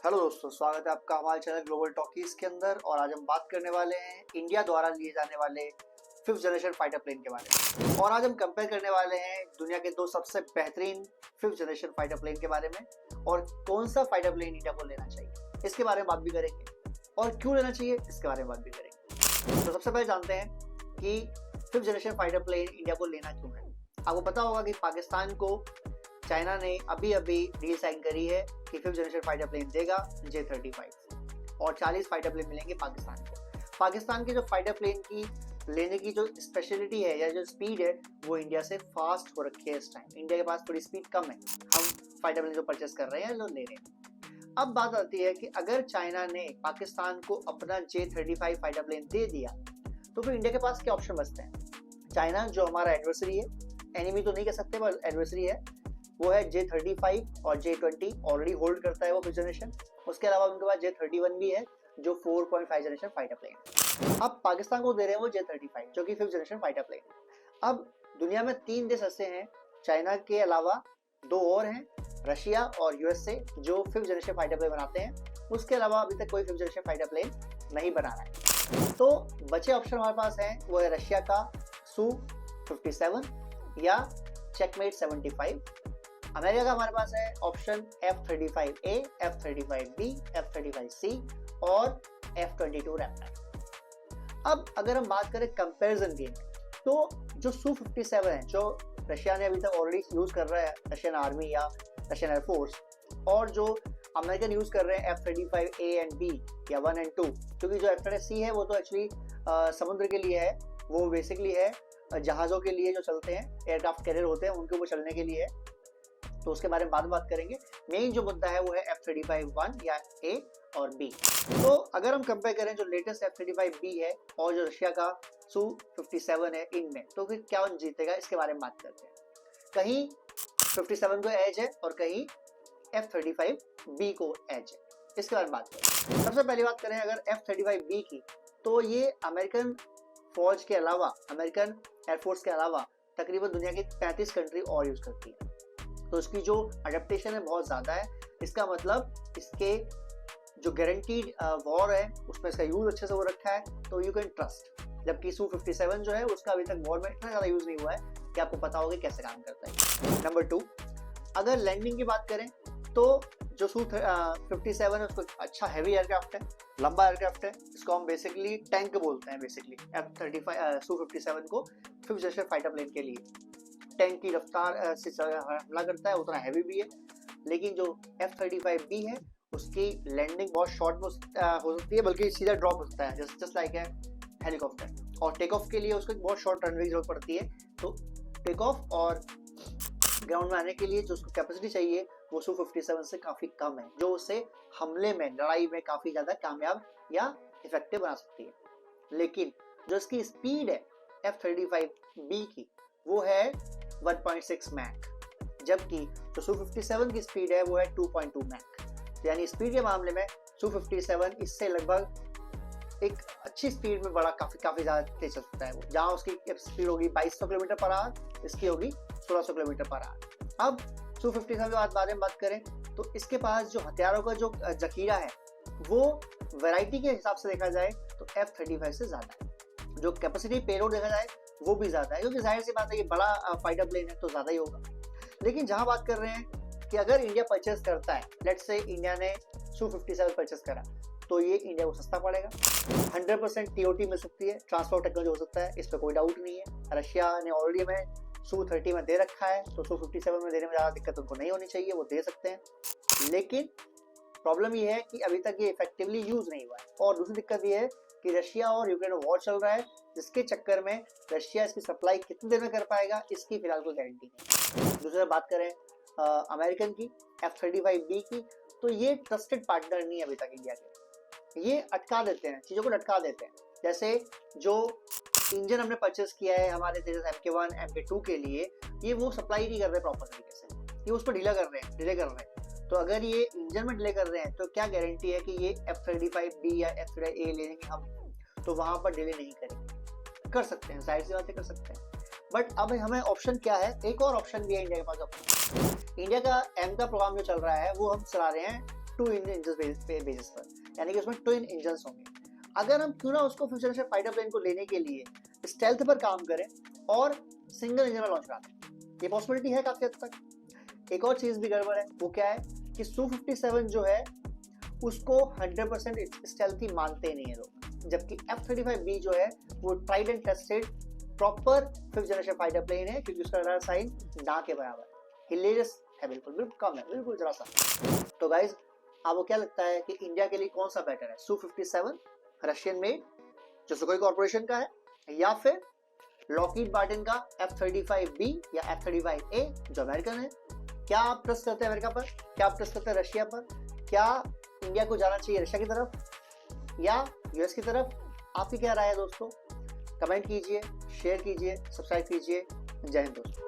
Hello दोस्तों, स्वागत है आपका हमारे चैनल ग्लोबल टॉकीज के अंदर। और आज हम बात करने वाले हैं इंडिया द्वारा लिए जाने वाले 5th जनरेशन फाइटर प्लेन के बारे में। और आज हम कंपेयर करने वाले हैं दुनिया के दो सबसे बेहतरीन 5th जनरेशन फाइटर प्लेन के बारे में। और कौन सा फाइटर प्लेन इंडिया को लेना चाहिए इसके बारे में बात भी करेंगे, और क्यों लेना चाहिए इसके बारे में बात भी करेंगे। तो सबसे पहले जानते हैं कि 5th generation fighter plane India को लेना क्यों है। आपको पता होगा कि पाकिस्तान को चाइना ने अभी डील साइन करी है कि 5th जनरेशन फाइटर प्लेन देगा J-35 और 40 फाइटर प्लेन मिलेंगे पाकिस्तान को। पाकिस्तान के जो फाइटर प्लेन की लेने की जो स्पेशलिटी है या जो स्पीड है वो इंडिया से फास्ट हो रखी है। इस टाइम इंडिया के पास थोड़ी स्पीड कम है, हम फाइटर प्लेन जो परचेस कर रहे हैं जो ले रहे हैं। अब बात आती है कि अगर चाइना ने पाकिस्तान को अपना J-35 फाइटर प्लेन दे दिया तो फिर इंडिया के पास क्या ऑप्शन बचते हैं। चाइना जो हमारा एडवर्सरी है, एनिमी तो नहीं कह सकते पर एडवर्सरी है, वो है J-35 और J-20 ऑलरेडी होल्ड करता है वो 5th जनरेशन। उसके अलावा उनके पास J-31 भी है जो 4.5 जनरेशन फाइटर प्लेन। अब पाकिस्तान को दे रहे हैं वो J-35 जो कि 5th जनरेशन फाइटर प्लेन। अब दुनिया में 3 देश ऐसे हैं, चाइना के अलावा 2 और हैं, रशिया और यूएसए, जो 5th जनरेशन फाइटर प्लेन बनाते हैं। उसके अलावा अभी तक कोई 5th जनरेशन फाइटर प्लेन नहीं बना रहा है। तो बचे ऑप्शन हमारे पास हैं, वो है रशिया का Su-57 या चेकमेट 75। अमेरिका का हमारे पास है ऑप्शन F-35A, F-35B, F-35C और F-22 रैप्टर। अब अगर हम बात करें कंपैरिजन की, तो जो Su-57 है जो रशिया ने अभी तक ऑलरेडी यूज कर रहा है, रशियन आर्मी या रशियन एयरफोर्स, और जो अमेरिकन यूज कर रहे हैं F-35A एंड B या 1 एंड 2, क्योंकि जो F-35C है वो तो एक्चुअली समुद्र के लिए है, वो बेसिकली है जहाज़ों के लिए जो चलते हैं, एयरक्राफ्ट कैरियर होते हैं उनके ऊपर चलने के लिए है, तो उसके बारे में बाद में बात करेंगे। मेन जो मुद्दा है वो है F-35 या A और B। तो अगर हम कंपेयर करें जो लेटेस्ट F-35B है और जो रशिया का Su-57 है इनमें, तो फिर क्या जीतेगा इसके बारे में बात करते हैं। कहीं 57 को एज है और कहीं F-35B को एज है, इसके बारे में बात करें। सबसे पहली बात करें अगर F-35B की, तो ये अमेरिकन फौज के अलावा, अमेरिकन एयरफोर्स के अलावा तकरीबन दुनिया की 35 कंट्री और यूज करती है। तो इसकी जो अडेप्टेशन है बहुत ज़्यादा है। इसका मतलब इसके जो गारंटीड वॉर है उसमें इसका यूज अच्छे से हो रखा है, तो यू कैन ट्रस्ट। जबकि Su-57 जो है उसका अभी तक वॉर में इतना ज़्यादा यूज नहीं हुआ है कि आपको पता होगा कैसे काम करता है। नंबर 2, अगर लैंडिंग की बात करें तो जो Su-57 है उसको अच्छा हैवी एयरक्राफ्ट है, लंबा एयरक्राफ्ट है। इसको हम बेसिकली टैंक बोलते हैं। बेसिकली Su-57 को 5th जनरेशन फाइटर प्लेन के लिए टैंक की रफ्तार से हमला करता है, उतना हैवी भी है। लेकिन जो F-35B है उसकी लैंडिंग बहुत शॉर्ट हो सकती है, बल्कि सीधा ड्रॉप हो सकता है, जस्ट लाइक है हेलीकॉप्टर। और टेक ऑफ के लिए उसको बहुत शॉर्ट रनवे की जरूरत पड़ती है। तो टेक ऑफ और ग्राउंड में आने के लिए जो उसको कैपेसिटी चाहिए वो Su-57 से काफ़ी कम है, जो उसे हमले में, लड़ाई में काफ़ी ज़्यादा कामयाब या इफेक्टिव बना सकती है। लेकिन जो इसकी स्पीड है F-35B की वो है 1.6 मैक, जबकि जो Su-57 की स्पीड है वो है 2.2 मैक। यानी स्पीड के मामले में Su-57 इससे लगभग एक अच्छी स्पीड में काफ़ी ज़्यादा तेज चल सकता है। वो जहाँ उसकी स्पीड होगी 2200 किलोमीटर पर आवर, इसकी होगी 1600 किलोमीटर पर आवर। अब Su-57 के बारे में बात करें तो इसके पास जो हथियारों का जो जखीरा है वो वैरायटी के हिसाब से देखा जाए तो F-35 से ज़्यादा है। जो कैपेसिटी पेलोड देखा जाए वो भी ज़्यादा है, क्योंकि जाहिर सी बात है ये बड़ा फाइटर प्लेन है तो ज़्यादा ही होगा। लेकिन जहाँ बात कर रहे हैं कि अगर इंडिया परचेस करता है, लेट्स से इंडिया ने Su-57 परचेस करा, तो ये इंडिया को सस्ता पड़ेगा। 100% TOT मिल सकती है, ट्रांसपोर्ट टेक्नोलॉजी हो सकता है, इस पर कोई डाउट नहीं है। रशिया ने ऑलरेडी हमें Su-30 में दे रखा है, तो Su-57 में देने में ज़्यादा दिक्कत उनको नहीं होनी चाहिए, वो दे सकते हैं। लेकिन प्रॉब्लम ये है कि अभी तक ये इफेक्टिवली यूज नहीं हुआ है। और दूसरी दिक्कत ये है कि रशिया और यूक्रेन वॉर चल रहा है, जिसके चक्कर में रशिया इसकी सप्लाई कितनी देर में कर पाएगा इसकी फिलहाल कोई गारंटी नहीं। दूसरी बात करें अमेरिकन की F-35B की, तो ये ट्रस्टेड पार्टनर नहीं है अभी तक इंडिया के। ये अटका देते हैं, चीज़ों को लटका देते हैं। जैसे जो इंजन हमने परचेस किया है हमारे MK1 MK2 के लिए, ये वो सप्लाई नहीं कर रहे प्रॉपर तरीके से, ये उस पर डिले कर रहे हैं। तो अगर ये इंजन में डिले कर रहे हैं तो क्या गारंटी है कि ये F-35B या F-35A लेंगे हम, तो वहाँ पर डिले नहीं करेंगे। कर सकते हैं, जाहिर सी बातें कर सकते हैं। बट अब हमें ऑप्शन क्या है, एक और ऑप्शन भी है इंडिया के पास। इंडिया का M का प्रोग्राम जो चल रहा है वो हम चला रहे हैं 2 इंजन बेसिस पर, यानी कि उसमें ट्विन इंजन होंगे। अगर हम क्यों ना उसको फिफ्थ जनरेशन फाइटर प्लेन को लेने के लिए स्टेल्थ पर काम करें और सिंगल इंजन में लॉन्च कराते हैं, ये पॉसिबिलिटी है काफी हद तक। एक और चीज भी गड़बड़ है, वो क्या है कि Su-57 जो है उसको 100% स्टेल्थी मानते नहीं है लोग, जबकि F-35B जो है वो tried and tested proper fifth generation fighter plane है, क्योंकि उसका रडार साइन ना के बराबर है, हिलेरियस है, बिल्कुल कम है, बिल्कुल जरा सा। तो गाइज आपको क्या लगता है कि इंडिया के लिए कौन सा बेटर है, Su-57 रशियन मेड जो सुखोई कॉर्पोरेशन का है, या फिर लॉकहीड मार्टिन का F-35B या F-35A जो अमेरिकन है? क्या आप ट्रस्ट करते हैं अमेरिका पर, क्या आप ट्रस्ट करते हैं रशिया पर, क्या इंडिया को जाना चाहिए रशिया की तरफ या यूएस की तरफ? आपकी क्या राय है दोस्तों? कमेंट कीजिए, शेयर कीजिए, सब्सक्राइब कीजिए। जय हिंद दोस्तों।